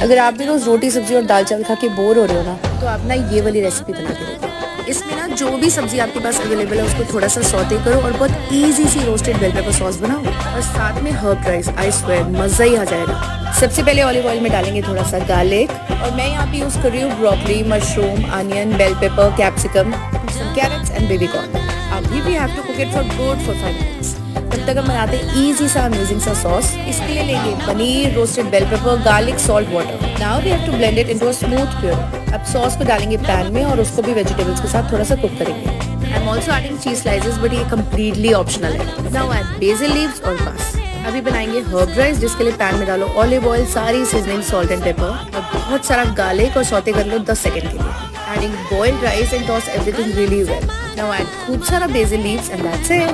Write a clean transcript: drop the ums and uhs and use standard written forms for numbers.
अगर आप भी रोज रोटी सब्जी और दाल चावल खा के बोर हो रहे हो ना, तो आप ना ये वाली रेसिपी बना के देखो। इसमें ना जो भी सब्जी आपके पास अवेलेबल है उसको थोड़ा सा सौते करो और बहुत इजी सी रोस्टेड बेल पेपर सॉस बनाओ और साथ में हर्ब राइस। आई स्वेयर मजा ही आ जाएगा। सबसे पहले ऑलिव ऑयल में डालेंगे थोड़ा सा गार्लिक और मैं यहाँ पे यूज कर रही हूँ broccoli, mushroom, onion, bell pepper, capsicum, carrots and baby corn. अभी भी have to cook it for good for 5 minutes. तब तक हम बनाते हैं इजी सा अमेजिंग सा सॉस। इसके लिए लेंगे paneer, roasted bell pepper, garlic, salt, water. Now we have to blend it into a smooth puree. अब सॉस को डालेंगे पैन में और उसको भी वेजिटेबल्स के साथ थोड़ा सा कुक करेंगे। आई एम ऑल्सो एडिंग चीज स्लाइसेस बट ये कम्प्लीटली ऑप्शनल है। नाउ ऐड बेसिल लीव्स और बस। अभी बनाएंगे हर्ब राइस, जिसके लिए पैन में डालो ऑलिव ऑयल, सारी सीजनिंग, सॉल्ट एंड पेपर और बहुत सारा गार्लिक और सौते कर लो 10 सेकंड के लिए। Adding boiled rice and toss everything really well. Now add खूब सारा BECIL leaves and that's it.